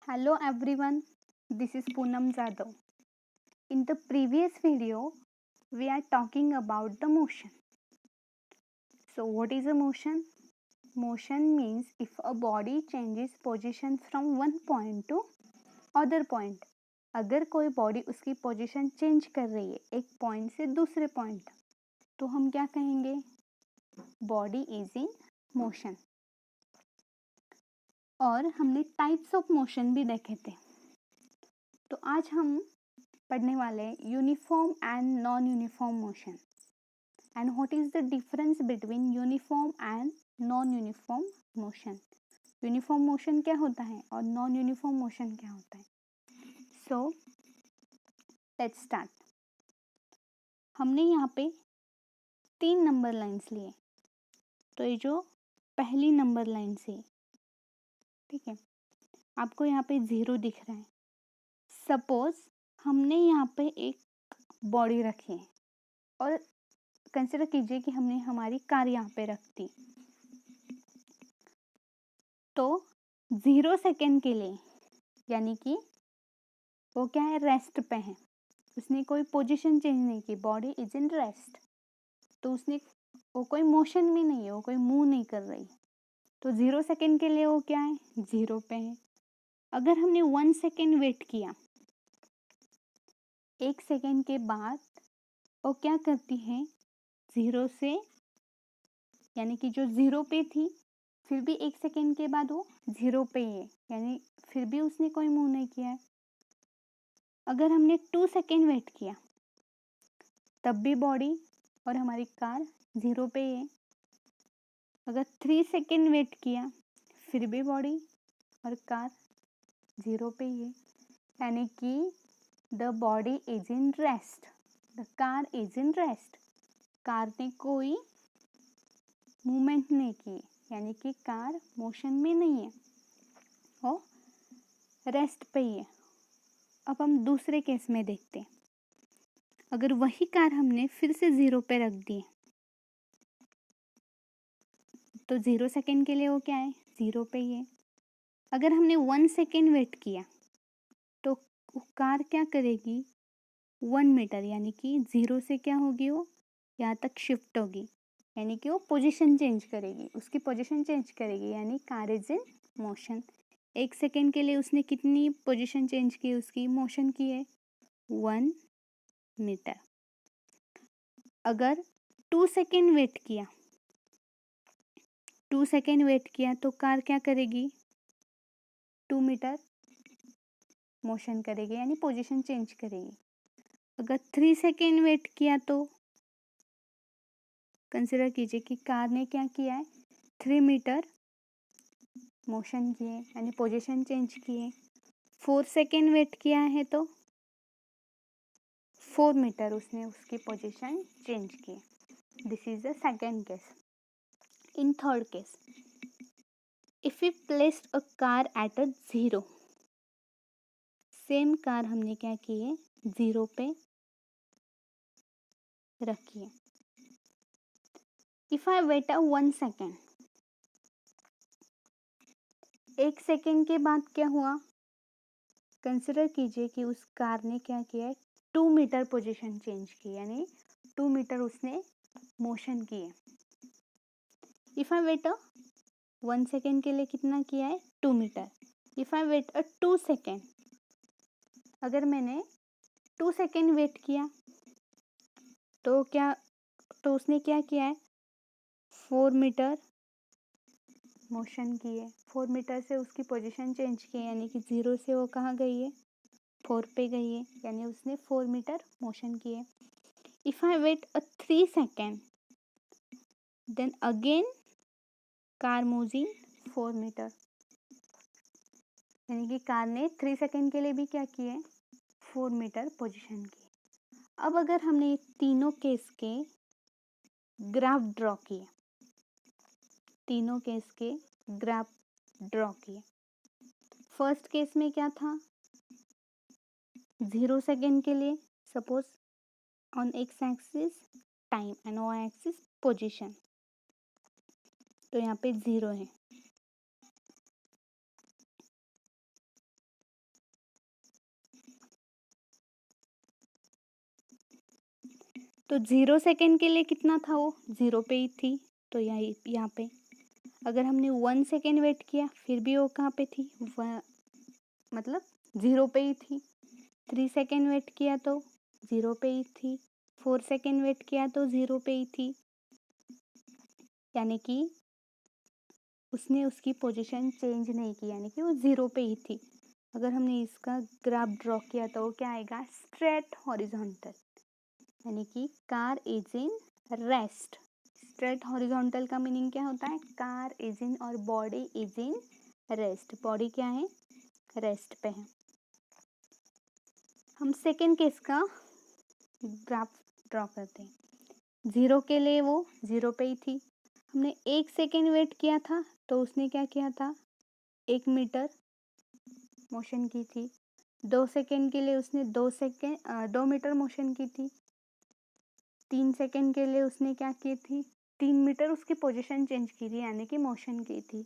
Hello everyone, this is Poonam Jadhav. In the previous video, we are talking about the motion. So, what is a motion? Motion means if a body changes position from one point to other point. अगर कोई body उसकी position change कर रही है एक point से दूसरे point, तो हम क्या कहेंगे? Body is in motion. और हमने टाइप्स ऑफ मोशन भी देखे थे. तो आज हम पढ़ने वाले uniform and non uniform motion. And what is the difference between uniform and non uniform motion. Uniform motion क्या होता है और नॉन यूनिफॉर्म मोशन क्या होता है. So let's start. हमने यहाँ पे 3 नंबर लाइन्स लिए. तो ये जो पहली नंबर लाइन से, ठीक है, आपको यहाँ पे 0 दिख रहा है. सपोज हमने यहाँ पे एक बॉडी रखी है और कंसिडर कीजिए कि हमने हमारी कार यहाँ पे रख दी. तो 0 सेकेंड के लिए, यानी कि वो क्या है, रेस्ट पे है. उसने कोई पोजीशन चेंज नहीं की, बॉडी इज इन रेस्ट. तो उसने वो कोई मोशन में नहीं है, वो कोई मूव नहीं कर रही. तो 0 सेकेंड के लिए वो क्या है, 0 पे है. अगर हमने 1 सेकेंड वेट किया, 1 सेकेंड के बाद वो क्या करती है, 0 से, यानी कि जो 0 पे थी, फिर भी 1 सेकेंड के बाद वो 0 पे ही है, यानी फिर भी उसने कोई मूव नहीं किया है. अगर हमने 2 सेकेंड वेट किया, तब भी बॉडी और हमारी कार 0 पे ही है. अगर 3 सेकेंड वेट किया, फिर भी बॉडी और कार 0 पे ही है, यानी कि the body is in rest, the car is in rest. Car ने कोई मूवमेंट नहीं की, यानी कि कार मोशन में नहीं है, वो रेस्ट पे ही है. अब हम दूसरे केस में देखते हैं. अगर वही कार हमने फिर से 0 पे रख दी, तो 0 सेकेंड के लिए वो क्या है, 0 पे ही है. अगर हमने 1 सेकेंड वेट किया, तो वो कार क्या करेगी, 1 मीटर, यानी कि 0 से क्या होगी, वो यहाँ तक शिफ्ट होगी, यानी कि वो पोजीशन चेंज करेगी, उसकी पोजीशन चेंज करेगी, यानी car is in motion. 1 second के लिए उसने कितनी पोजीशन चेंज की, उसकी मोशन की है 1 मीटर. अगर 2 सेकेंड वेट किया, 2 सेकेंड वेट किया, तो कार क्या करेगी, 2 मीटर मोशन करेगी, यानी पोजीशन चेंज करेगी. अगर 3 सेकेंड वेट किया, तो कंसिडर कीजिए कि कार ने क्या किया है, 3 मीटर मोशन किए, यानी पोजीशन चेंज किए. 4 सेकेंड वेट किया है, तो 4 मीटर उसने उसकी पोजीशन चेंज की. This is the second case. In third case, if we placed a car at a 0, same car हमने क्या की है, 0 पे रखी है. If I wait a 1 second, 1 second के बाद क्या हुआ, कंसिडर कीजिए कि उस कार ने क्या किया है, 2 मीटर पोजीशन चेंज की, यानी 2 मीटर उसने मोशन की है. If I wait a 1 second के लिए कितना किया है, 2 metre. If I wait a 2 second, अगर मैंने 2 सेकेंड वेट किया, तो उसने क्या किया है, 4 मीटर मोशन की है. 4 मीटर से उसकी पोजीशन चेंज की है, यानी कि 0 से वो कहाँ गई है, 4 पे गई है, यानी उसने 4 मीटर मोशन की है. If I wait a 3 second, then again car moves in 4 metre, यानी कि कार ने 3 सेकेंड के लिए भी क्या किया है, 4 मीटर पोजीशन की. अब अगर हमने तीनों केस के ग्राफ ड्रॉ किए, तीनों केस के ग्राफ ड्रॉ किए. फर्स्ट केस में क्या था, 0 सेकेंड के लिए, suppose on X axis time and Y axis position, तो यहाँ पे 0 है. तो 0 सेकेंड के लिए कितना था वो, 0 पे ही थी, तो यहाँ पे अगर हमने 1 सेकेंड वेट किया फिर भी वो कहाँ पे थी, मतलब 0 पे ही थी। 3 सेकेंड वेट किया तो 0 पे ही थी। 4 सेकेंड वेट किया तो 0 पे ही थी, यानी कि उसने उसकी पोजीशन चेंज नहीं की, यानी कि वो 0 पे ही थी। अगर हमने इसका ग्राफ ड्रॉ किया तो वो क्या आएगा, स्ट्रेट हॉरिजॉन्टल, यानी कि car is in rest. Straight horizontal का मीनिंग क्या होता है, कार इज इन और body is in rest. Body क्या है, रेस्ट पे है। हम सेकेंड केस का ग्राफ ड्रॉ करते हैं। 0 के लिए वो 0 पे ही थी। हमने 1 सेकेंड वेट किया था तो उसने क्या किया था, 1 मीटर मोशन की थी। 2 सेकेंड के लिए उसने 2 मीटर मोशन की थी। 3 सेकेंड के लिए उसने क्या की थी, 3 मीटर उसकी पोजीशन चेंज की थी, यानी कि मोशन की थी।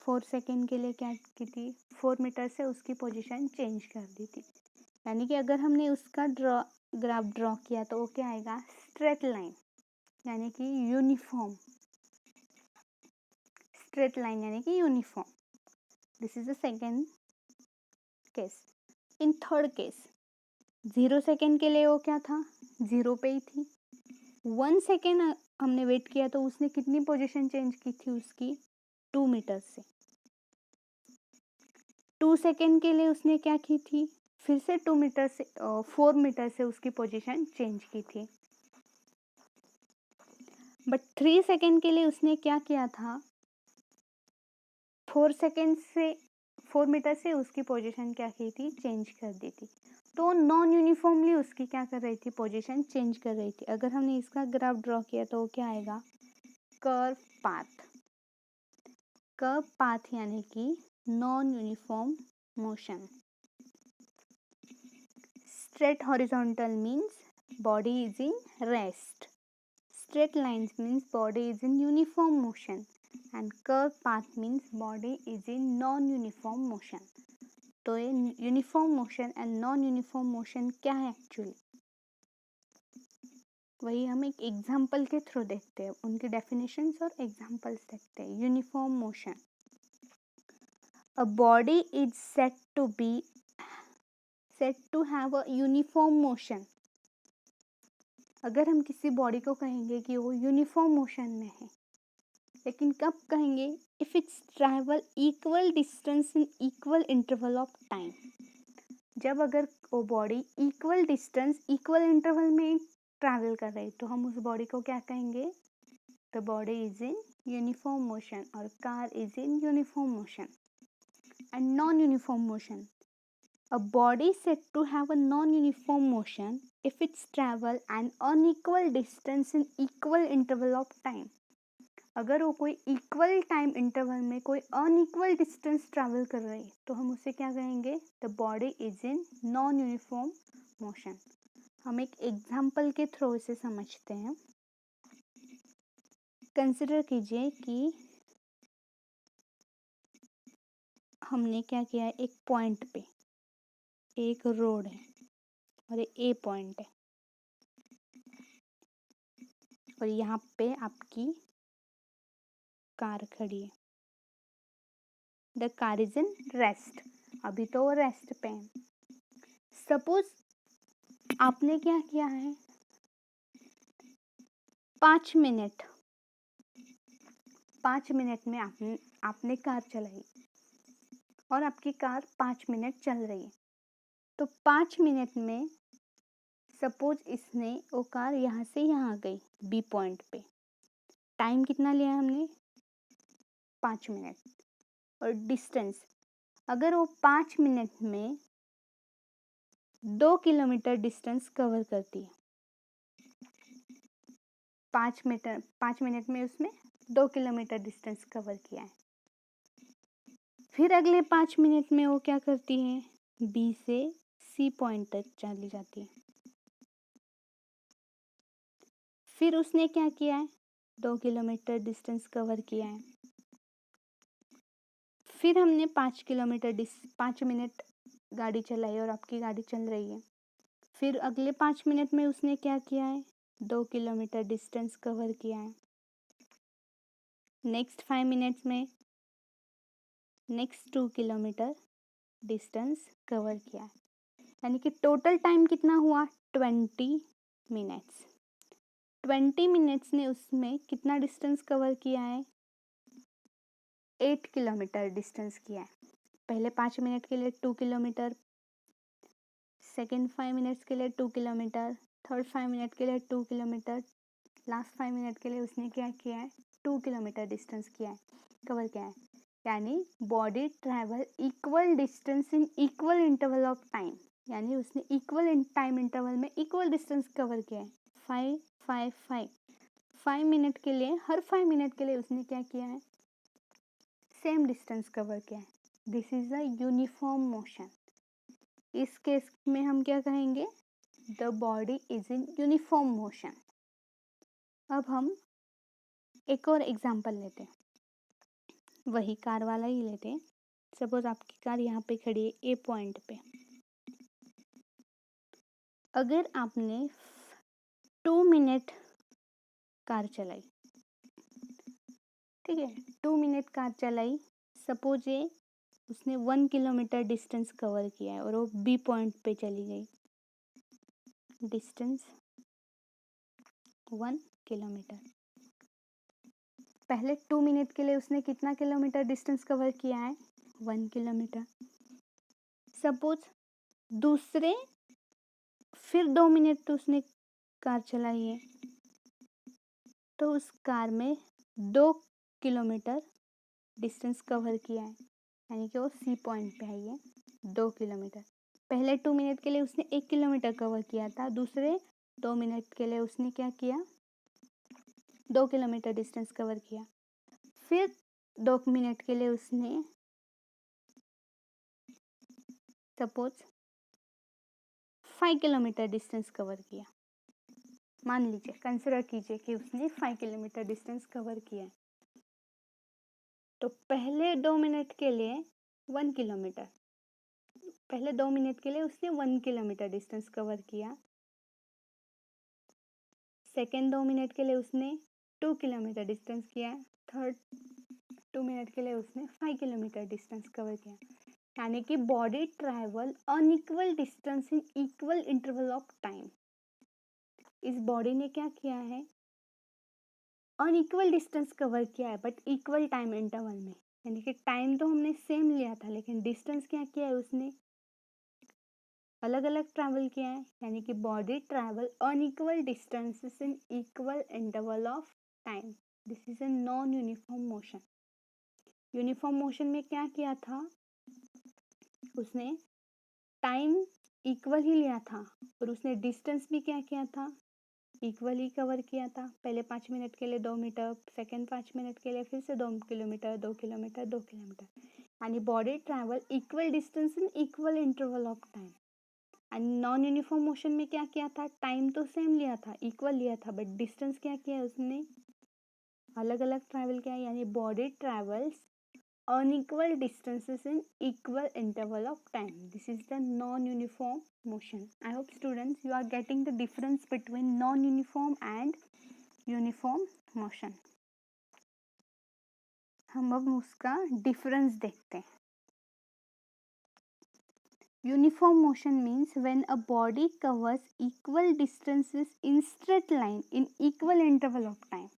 4 सेकेंड के लिए क्या की थी, 4 मीटर से उसकी पोजीशन चेंज कर दी थी। यानी कि अगर हमने उसका ग्राफ ड्रॉ किया तो वो क्या आएगा, स्ट्रेट लाइन, यानी कि यूनिफॉर्म। स्ट्रेट लाइन यानी कि uniform. This is the second case. In third case 0 second के लिए वो क्या था, 0 पे ही थी। 1 सेकेंड हमने वेट किया तो उसने कितनी पोजीशन चेंज की थी उसकी, 2 मीटर से। 2 सेकेंड के लिए उसने क्या की थी, फिर से 2 मीटर से 4 मीटर से उसकी पोजीशन चेंज की थी। बट 3 सेकेंड के लिए उसने क्या किया था, 4 सेकेंड से 4 मीटर से उसकी पोजीशन क्या की थी, चेंज कर दी थी। तो नॉन यूनिफॉर्मली उसकी क्या कर रही थी, पोजीशन चेंज कर रही थी। अगर हमने इसका ग्राफ ड्रॉ किया तो क्या आएगा, कर्व पाथ। कर्व पाथ यानी कि non uniform motion. Straight horizontal means body is in rest. Straight lines means body is in uniform motion, and curved path means body is in non-uniform motion. तो ये uniform motion and non uniform motion क्या है actually, वही हम एक example के through देखते हैं। उनकी डेफिनेशंस और एग्जाम्पल्स देखते हैं। Uniform motion, a body is said to have a uniform motion. अगर हम किसी बॉडी को कहेंगे कि वो यूनिफॉर्म मोशन में है, लेकिन कब कहेंगे, if it's travel equal distance in equal interval of time. जब अगर वो body equal distance equal interval में ट्रैवल कर रही तो हम उस बॉडी को क्या कहेंगे, the body is in uniform motion और car is in uniform motion. And non uniform motion, a body is said to have a non-uniform motion if it's travel an unequal distance in equal interval of time. अगर वो कोई equal time interval में कोई unequal distance travel कर रही है तो हम उसे क्या कहेंगे, the body is in non uniform motion. हम एक एग्जाम्पल के थ्रू इसे समझते हैं। कंसिडर कीजिए कि हमने क्या किया है, एक पॉइंट पे एक रोड है और ए पॉइंट है और यहाँ पे आपकी कार खड़ी है। The car is in rest, अभी तो वो रेस्ट पे है। सपोज आपने क्या किया है, 5 मिनट में आपने कार चलाई और आपकी कार 5 मिनट चल रही है। तो 5 मिनट में सपोज इसने वो कार यहाँ से यहाँ गई बी पॉइंट पे। टाइम कितना लिया हमने, 5 मिनट। और डिस्टेंस, अगर वो 5 मिनट में 2 किलोमीटर डिस्टेंस कवर करती है, 5 मिनट में उसने 2 किलोमीटर डिस्टेंस कवर किया है। फिर अगले 5 मिनट में वो क्या करती है, बी से सी पॉइंट तक चली जाती है। फिर उसने क्या किया है, 2 किलोमीटर डिस्टेंस कवर किया है। फिर हमने 5 मिनट गाड़ी चलाई और आपकी गाड़ी चल रही है। फिर अगले 5 मिनट में उसने क्या किया है, 2 किलोमीटर डिस्टेंस कवर किया है। नेक्स्ट 5 मिनट्स में नेक्स्ट 2 किलोमीटर डिस्टेंस कवर किया है, यानी कि टोटल टाइम कितना हुआ 20 मिनट्स। 20 मिनट्स ने उसमें कितना डिस्टेंस कवर किया है 8 किलोमीटर डिस्टेंस किया है। पहले 5 मिनट के लिए 2 किलोमीटर, सेकेंड 5 मिनट्स के लिए 2 किलोमीटर, थर्ड 5 मिनट के लिए 2 किलोमीटर, लास्ट 5 मिनट के लिए उसने क्या किया है 2 किलोमीटर डिस्टेंस किया है, कवर किया है। यानी body travel equal distance in equal interval of time, यानी उसने इक्वल टाइम इंटरवल में इक्वल डिस्टेंस कवर किया है। 5 5 5 5 मिनट के लिए, हर 5 मिनट के लिए उसने क्या किया है सेम डिस्टेंस कवर किया है। This is a uniform motion. इस केस में हम क्या कहेंगे the body is in uniform motion. अब हम एक और एग्जांपल लेते हैं, वही कार वाला ही लेते हैं। सपोज आपकी कार यहाँ पे खड़ी है ए पॉइंट पे। अगर आपने 2 मिनट कार चलाई, ठीक है 2 मिनट कार चलाई, सपोज ये उसने 1 किलोमीटर डिस्टेंस कवर किया है और वो बी पॉइंट पे चली गई, डिस्टेंस 1 किलोमीटर। पहले 2 मिनट के लिए उसने कितना किलोमीटर डिस्टेंस कवर किया है 1 किलोमीटर। सपोज दूसरे फिर 2 मिनट तो उसने कार चलाई है, तो उस कार में 2 किलोमीटर डिस्टेंस कवर किया है, यानी कि वो सी पॉइंट पे आई है 2 किलोमीटर। पहले 2 मिनट के लिए उसने 1 किलोमीटर कवर किया था, दूसरे 2 मिनट के लिए उसने क्या किया 2 किलोमीटर डिस्टेंस कवर किया। फिर 2 मिनट के लिए उसने सपोज 5 किलोमीटर डिस्टेंस कवर किया। मान लीजिए, कंसिडर कीजिए कि उसने 5 किलोमीटर डिस्टेंस कवर किया है। तो पहले 2 मिनट के लिए 1 किलोमीटर, पहले 2 मिनट के लिए उसने 1 किलोमीटर डिस्टेंस कवर किया। सेकेंड 2 मिनट के लिए उसने 2 किलोमीटर डिस्टेंस किया। थर्ड 2 मिनट के लिए उसने 5 किलोमीटर डिस्टेंस कवर किया। यानी कि body travel unequal distance in equal interval of time. इस बॉडी ने क्या किया है अनइक्वल डिस्टेंस कवर किया है बट इक्वल टाइम इंटरवल में, यानी कि टाइम तो हमने सेम लिया था लेकिन डिस्टेंस क्या किया है उसने अलग अलग ट्रैवल किया है। यानी कि body travel unequal distances in equal interval of time. This is a non uniform motion. Uniform motion में क्या किया था उसने टाइम इक्वल ही लिया था और उसने डिस्टेंस भी क्या किया था इक्वल ही कवर किया था। पहले 5 मिनट के लिए 2 मीटर, सेकेंड 5 मिनट के लिए फिर से 2 किलोमीटर 2 किलोमीटर 2 किलोमीटर, यानी body travel equal distance in equal interval of time. And non uniform motion में क्या किया था टाइम तो सेम लिया था इक्वल लिया था बट डिस्टेंस क्या किया उसने अलग अलग ट्रैवल किया, यानी body travels unequal distances in equal interval of time. This is the non-uniform motion. I hope students you are getting the difference between non-uniform and uniform motion. हम अब उसका डिफरेंस देखते हैं। Uniform motion means when a body covers equal distances in straight line in equal interval of time.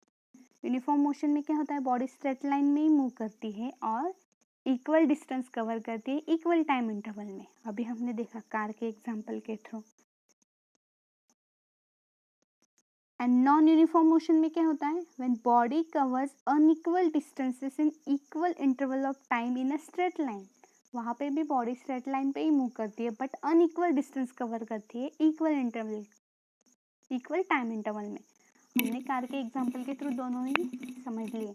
Uniform motion में क्या होता है body straight line में ही मूव करती है और इक्वल डिस्टेंस कवर करती है इक्वल टाइम इंटरवल में। अभी हमने देखा कार के एग्जांपल के through. And non uniform motion में क्या होता है when body covers unequal distances in equal interval of time in a straight line. वहाँ पे भी बॉडी स्ट्रेट लाइन पे ही मूव करती है बट अनइक्वल डिस्टेंस कवर करती है equal interval equal time interval में। हमने कार के एग्जांपल के थ्रू दोनों ही समझ लिए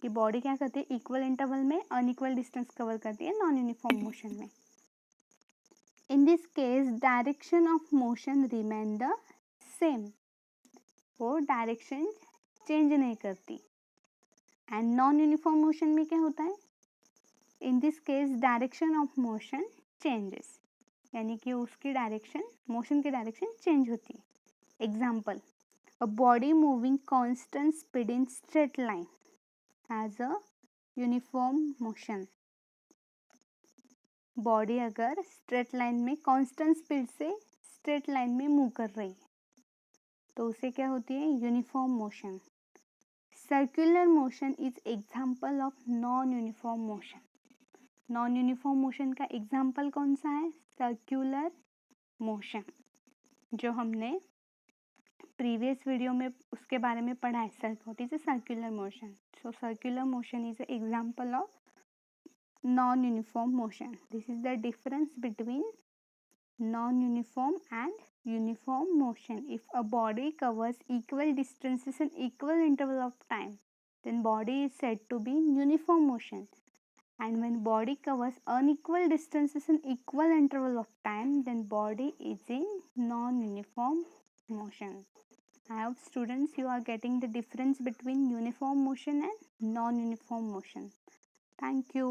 कि बॉडी क्या करती है इक्वल इंटरवल में अनइक्वल डिस्टेंस कवर करती है नॉन यूनिफॉर्म मोशन में। In this case direction of motion remain the same, वो डायरेक्शन चेंज नहीं करती। एंड नॉन यूनिफॉर्म मोशन में क्या होता है in this case direction of motion changes, यानी कि उसकी डायरेक्शन मोशन की डायरेक्शन चेंज होती है। Example A body moving constant speed in straight line has a uniform motion. Body अगर स्ट्रेट लाइन में कांस्टेंट स्पीड से स्ट्रेट लाइन में मूव कर रही है तो उसे क्या होती है? Uniform motion. Circular motion is example of non uniform motion. Non uniform motion का एग्जाम्पल कौन सा है? सर्कुलर मोशन, जो हमने प्रीवियस वीडियो में उसके बारे में पढ़ा है. What is a circular motion? So circular motion is a example of non-uniform motion. This is the difference between non-uniform and uniform motion. If a body covers equal distances in equal interval of time, then body is said to be in uniform motion. And when body covers unequal distances in equal interval of time, then body is in non-uniform motion. I hope students you are getting the difference between uniform motion and non-uniform motion. Thank you.